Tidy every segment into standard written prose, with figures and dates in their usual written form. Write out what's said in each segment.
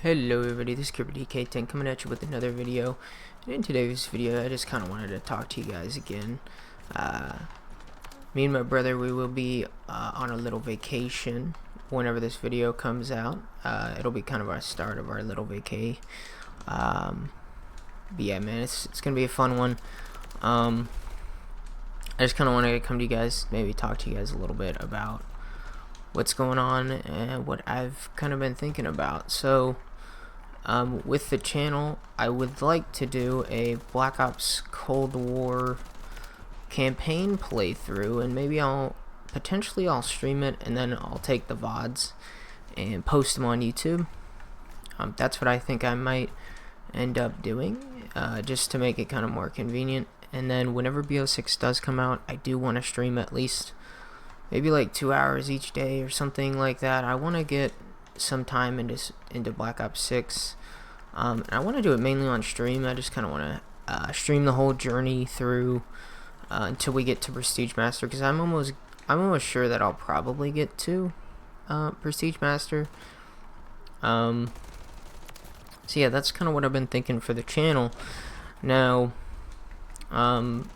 Hello everybody, this is CryptoDK10 coming at you with another video. And in today's video, I just kind of wanted to talk to you guys again. Me and my brother, we will be on a little vacation whenever this video comes out. It'll be kind of our start of our little vacay. But yeah, man, it's gonna be a fun one. I just kind of wanted to come to you guys, maybe talk to you guys a little bit about what's going on and what I've kind of been thinking about. So with the channel, I would like to do a Black Ops Cold War campaign playthrough, and maybe I'll stream it, and then I'll take the VODs and post them on YouTube. That's what I think I might end up doing, just to make it kind of more convenient. And then whenever BO6 does come out, I do want to stream at least maybe like 2 hours each day or something like that. I want to get some time into Black Ops 6. And I want to do it mainly on stream. I just kind of want to stream the whole journey through until we get to Prestige Master, because I'm almost sure that I'll probably get to Prestige Master. So yeah, that's kind of what I've been thinking for the channel. Now, in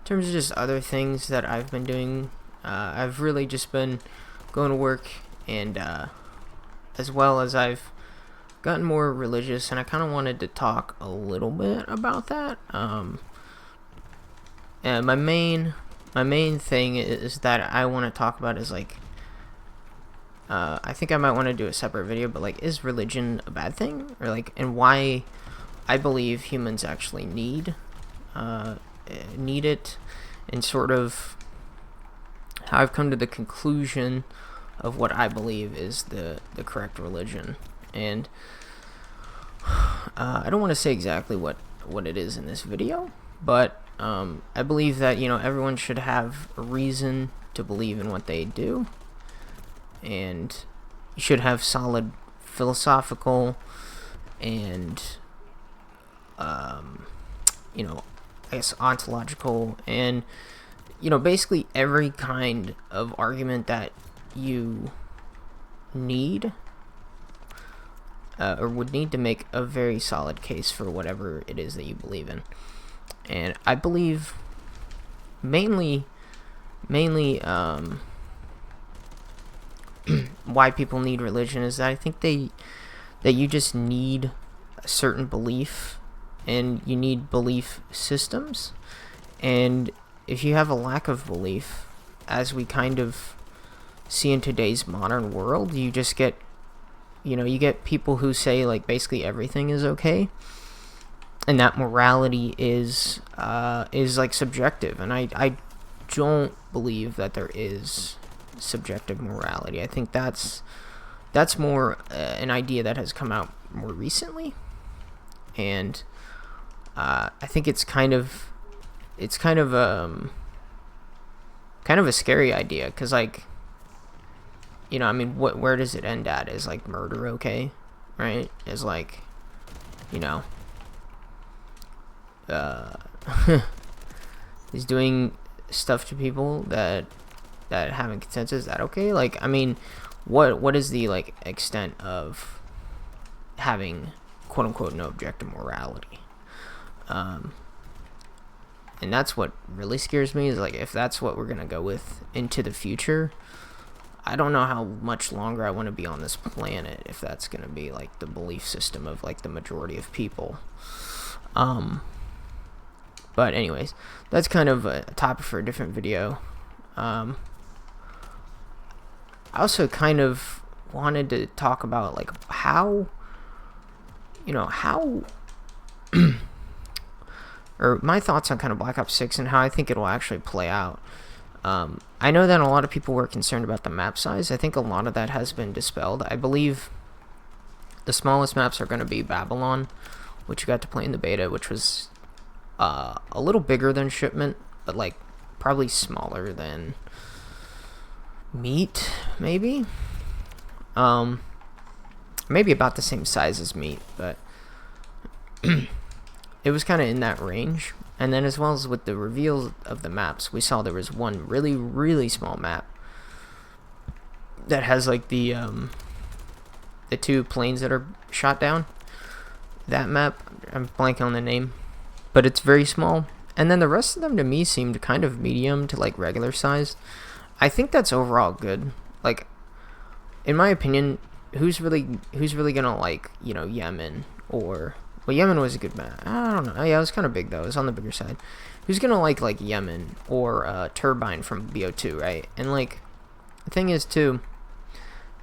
terms of just other things that I've been doing, I've really just been going to work, and as well as I've gotten more religious, and I kind of wanted to talk a little bit about that. And my main thing is that I want to talk about is like, I think I might want to do a separate video, but like, is religion a bad thing, or like, and why I believe humans actually need it, and sort of how I've come to the conclusion of what I believe is the correct religion. And I don't want to say exactly what it is in this video, but I believe that, you know, everyone should have a reason to believe in what they do, and you should have solid philosophical and you know, I guess ontological, and you know, basically every kind of argument that you need or would need to make a very solid case for whatever it is that you believe in. And I believe mainly why people need religion is that I think that you just need a certain belief, and you need belief systems. And if you have a lack of belief, as we kind of see in today's modern world, you just get, you know, you get people who say like basically everything is okay, and that morality is like subjective. And I don't believe that there is subjective morality. I think that's more an idea that has come out more recently, and I think it's kind of a scary idea, because like, you know, I mean, where does it end at? Is like murder okay, right? Is like, you know, is doing stuff to people that haven't consented, is that okay? Like, I mean, what is the like extent of having quote unquote no objective morality? And that's what really scares me, is like, if that's what we're gonna go with into the future, I don't know how much longer I want to be on this planet if that's gonna be like the belief system of like the majority of people. But anyways, that's kind of a topic for a different video. I also kind of wanted to talk about like how, you know, how or my thoughts on kind of Black Ops 6 and how I think it will actually play out. I know that a lot of people were concerned about the map size. I think a lot of that has been dispelled. I believe the smallest maps are going to be Babylon, which you got to play in the beta, which was a little bigger than Shipment, but like probably smaller than Meat, maybe. Maybe about the same size as Meat, but it was kind of in that range. And then as well as with the reveal of the maps, we saw there was one really, really small map that has like the the 2 planes that are shot down. That map, I'm blanking on the name, but it's very small. And then the rest of them to me seemed kind of medium to like regular sized. I think that's overall good. Like, in my opinion, who's really gonna like, you know, Yemen or, well, Yemen was a good map. I don't know. Yeah, it was kind of big though. It was on the bigger side. Who's gonna like Yemen or Turbine from BO2, right? And like, the thing is too,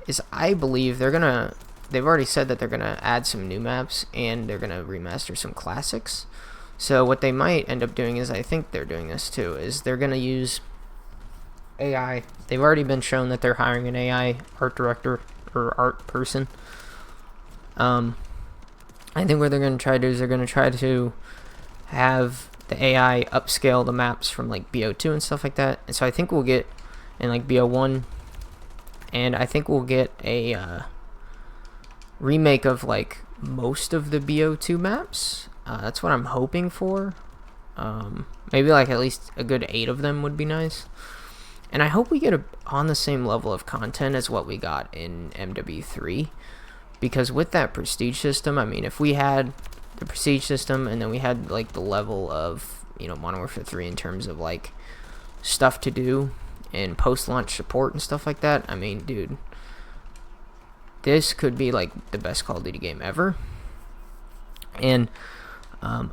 is I believe they've already said that they're gonna add some new maps and they're gonna remaster some classics. So what they might end up doing is, I think they're doing this too, is they're gonna use AI. They've already been shown that they're hiring an AI art director or art person. I think what they're going to try to do is they're going to try to have the AI upscale the maps from like BO2 and stuff like that. And so I think we'll get in like BO1, and I think we'll get a remake of like most of the BO2 maps. That's what I'm hoping for. Maybe like at least a good 8 of them would be nice. And I hope we get on the same level of content as what we got in MW3. Because with that prestige system, I mean, if we had the prestige system and then we had like the level of, you know, Modern Warfare 3 in terms of like stuff to do and post-launch support and stuff like that, I mean, dude, this could be like the best Call of Duty game ever. And I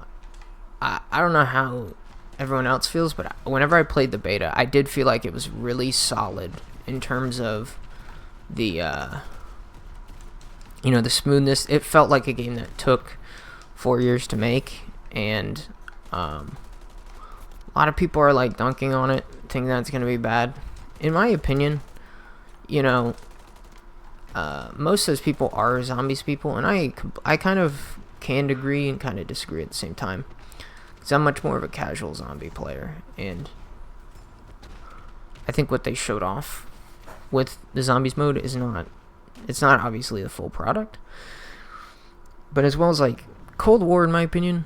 don't know how everyone else feels, but whenever I played the beta, I did feel like it was really solid in terms of the you know, the smoothness. It felt like a game that took 4 years to make, and a lot of people are like dunking on it, thinking that it's going to be bad. In my opinion, you know, most of those people are zombies people, and I kind of can agree and kind of disagree at the same time. Because I'm much more of a casual zombie player, and I think what they showed off with the zombies mode is not, it's not obviously the full product. But as well as like Cold War, in my opinion,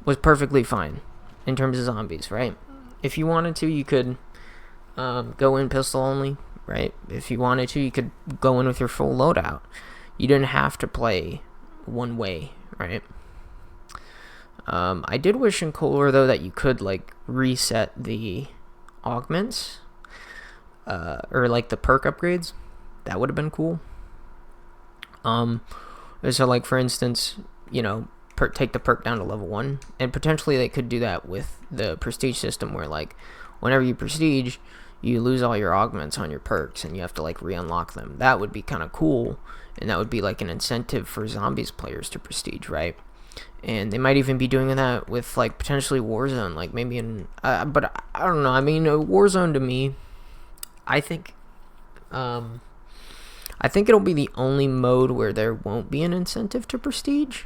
was perfectly fine in terms of zombies, right? If you wanted to, you could go in pistol only, right? If you wanted to, you could go in with your full loadout. You didn't have to play one way, right? I did wish in Cold War, though, that you could like reset the augments or like the perk upgrades. That would have been cool. So like, for instance, you know, take the perk down to level 1, and potentially they could do that with the prestige system, where like whenever you prestige, you lose all your augments on your perks and you have to like re-unlock them. That would be kind of cool, and that would be like an incentive for zombies players to prestige, right? And they might even be doing that with like potentially Warzone, like maybe in but I don't know. I mean, Warzone to me, I think it'll be the only mode where there won't be an incentive to prestige,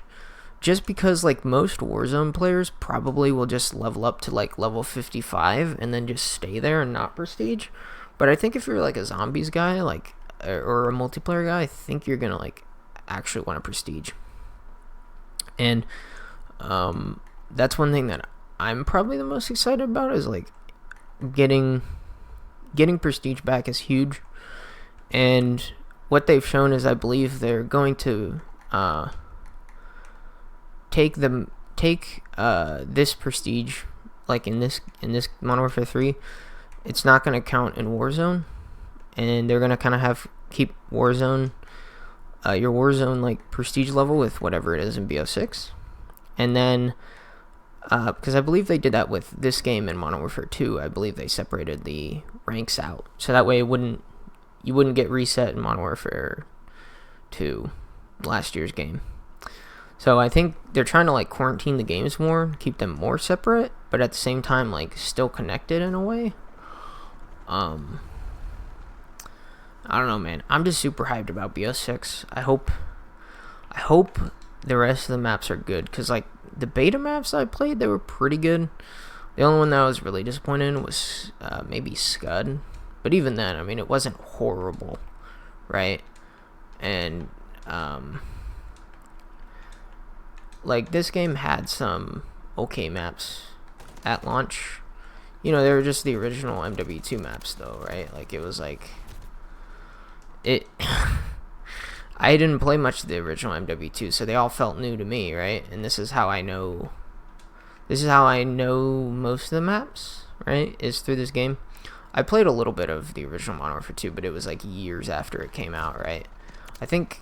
just because like most Warzone players probably will just level up to like level 55 and then just stay there and not prestige. But I think if you're like a zombies guy, like, or a multiplayer guy, I think you're gonna like actually want to prestige. And that's one thing that I'm probably the most excited about, is like getting prestige back is huge. And what they've shown is, I believe they're going to take this prestige, like in this Modern Warfare 3, it's not going to count in Warzone, and they're going to kind of keep Warzone, your Warzone like prestige level with whatever it is in BO6, and then because I believe they did that with this game in Modern Warfare 2, I believe they separated the ranks out, so that way you wouldn't get reset in Modern Warfare 2, last year's game. So I think they're trying to like quarantine the games more, keep them more separate, but at the same time like still connected in a way. I don't know, man. I'm just super hyped about BO6. I hope the rest of the maps are good, because like the beta maps I played, they were pretty good. The only one that I was really disappointed in was maybe Scud. But even then, I mean, it wasn't horrible, right? And like, this game had some okay maps at launch. You know, they were just the original MW2 maps, though, right? Like, it was like, I I didn't play much of the original MW2, so they all felt new to me, right? And this is how I know most of the maps, right? Is through this game. I played a little bit of the original Modern Warfare 2, but it was like years after it came out, right? I think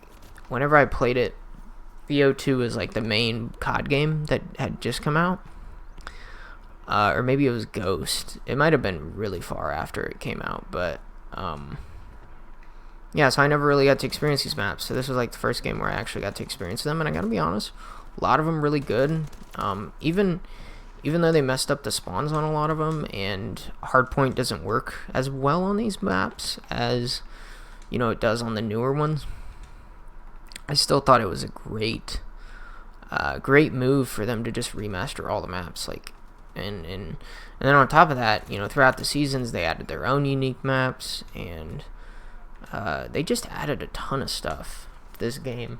whenever I played it, BO2 was like the main COD game that had just come out. Or maybe it was Ghost. It might have been really far after it came out, but yeah, so I never really got to experience these maps. So this was like the first game where I actually got to experience them, and I gotta be honest, a lot of them really good. Even though they messed up the spawns on a lot of them, and Hardpoint doesn't work as well on these maps as, you know, it does on the newer ones, I still thought it was a great move for them to just remaster all the maps. Like, and then on top of that, you know, throughout the seasons they added their own unique maps, and they just added a ton of stuff to this game.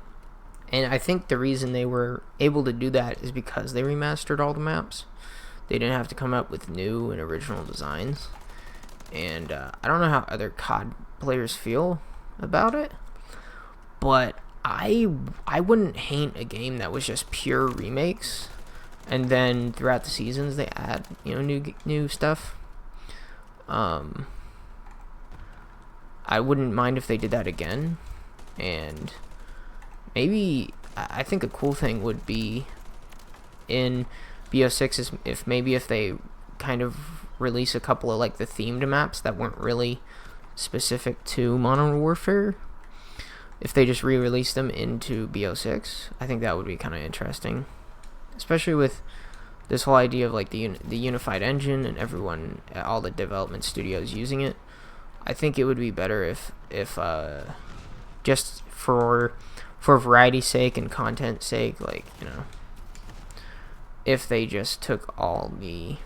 And I think the reason they were able to do that is because they remastered all the maps. They didn't have to come up with new and original designs. And I don't know how other COD players feel about it, but I wouldn't hate a game that was just pure remakes, and then throughout the seasons they add, you know, new stuff. I wouldn't mind if they did that again. And maybe, I think a cool thing would be in BO6 is if they kind of release a couple of like the themed maps that weren't really specific to Modern Warfare. If they just re-release them into BO6, I think that would be kind of interesting, especially with this whole idea of like the unified engine and all the development studios using it. I think it would be better if just for variety's sake and content's sake, like, you know, if they just took all the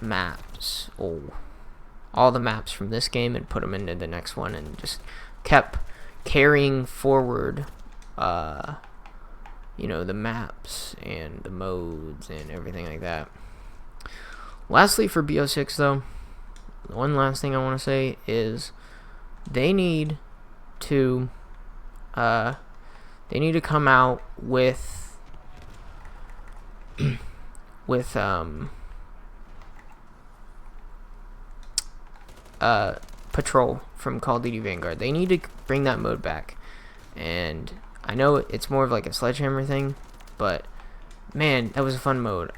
maps, all the maps from this game and put them into the next one, and just kept carrying forward, you know, the maps and the modes and everything like that. Lastly, for BO6 though, one last thing I want to say is they need to come out with Patrol from Call of Duty Vanguard. They need to bring that mode back. And I know it's more of like a Sledgehammer thing, but man, that was a fun mode.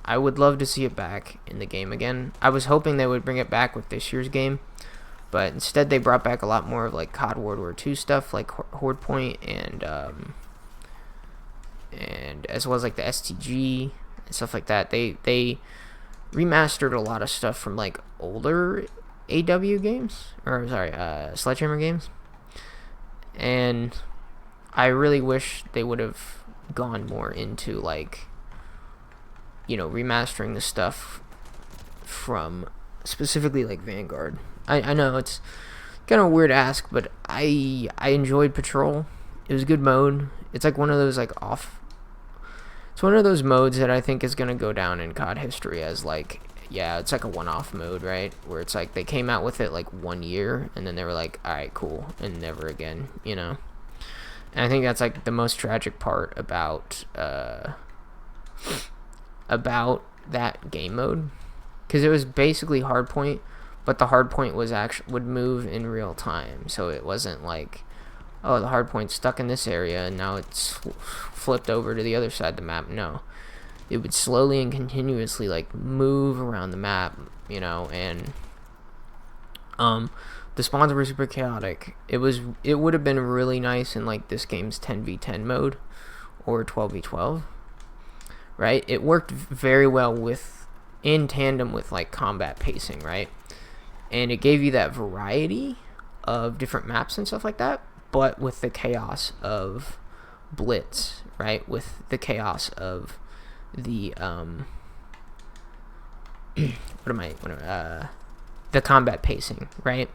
I would love to see it back in the game again. I was hoping they would bring it back with this year's game, but instead they brought back a lot more of like COD World War II stuff, like Horde Point and as well as like the STG and stuff like that. They remastered a lot of stuff from like older AW games, or sorry, Sledgehammer games, and I really wish they would have gone more into like, you know, remastering the stuff from specifically like Vanguard. I know it's kind of a weird ask, but I enjoyed Patrol. It was a good mode. It's like one of those like it's one of those modes that I think is gonna go down in COD history as like, yeah, it's like a one-off mode, right? Where it's like they came out with it like 1 year, and then they were like, all right, cool, and never again, you know. And I think that's like the most tragic part about that game mode, because it was basically Hardpoint, but the Hardpoint was would move in real time, so it wasn't like, oh, the Hardpoint's stuck in this area and now it's flipped over to the other side of the map. No, it would slowly and continuously like move around the map, you know. And the spawns were super chaotic. It would have been really nice in like this game's 10v10 mode or 12v12, right? It worked very well in tandem with like combat pacing, right? And it gave you that variety of different maps and stuff like that, but with the chaos of Blitz, right? With the chaos of the the combat pacing, right?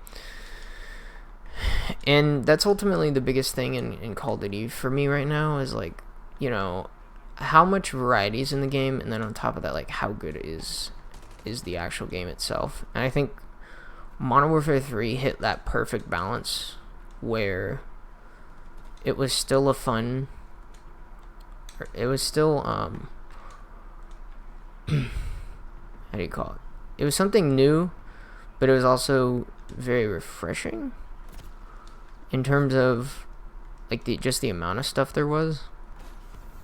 And that's ultimately the biggest thing in Call of Duty for me right now, is like, you know, how much variety is in the game, and then on top of that, like, how good is the actual game itself. And I think Modern Warfare 3 hit that perfect balance where it was still a fun. It was still how do you call it? It was something new, but it was also very refreshing in terms of like just the amount of stuff there was,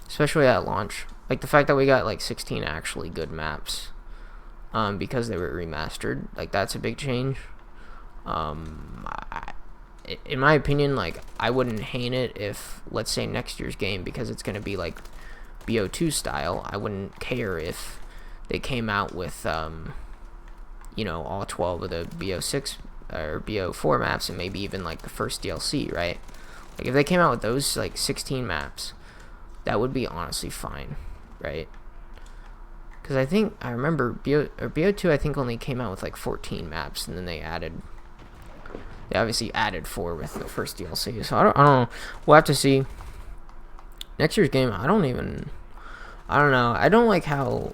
especially at launch. Like the fact that we got like 16 actually good maps, because they were remastered. Like that's a big change. In my opinion, like I wouldn't hate it if, let's say, next year's game, because it's gonna be like BO2 style, I wouldn't care if they came out with you know, all 12 of the BO6 or BO4 maps, and maybe even like the first DLC, right? Like if they came out with those like 16 maps, that would be honestly fine, right? Because I remember BO2 I think only came out with like 14 maps, and then they obviously added 4 with the first DLC. So I don't know. We'll have to see. Next year's game, I don't know. I don't like how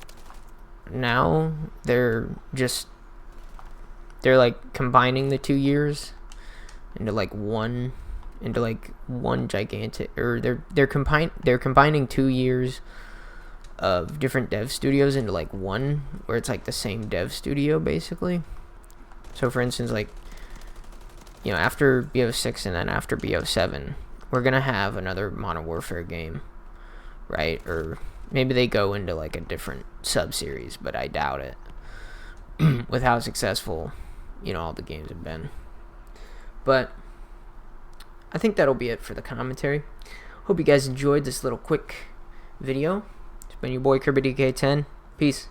now they're like combining the 2 years into one gigantic, or they're combining 2 years of different dev studios into like one, where it's like the same dev studio basically. So for instance, like, you know, after BO6 and then after BO7, we're gonna have another Modern Warfare game, right? Or maybe they go into like a different sub-series, but I doubt it with how successful, you know, all the games have been. But I think that'll be it for the commentary. Hope you guys enjoyed this little quick video. It's been your boy KirbyDK10. Peace.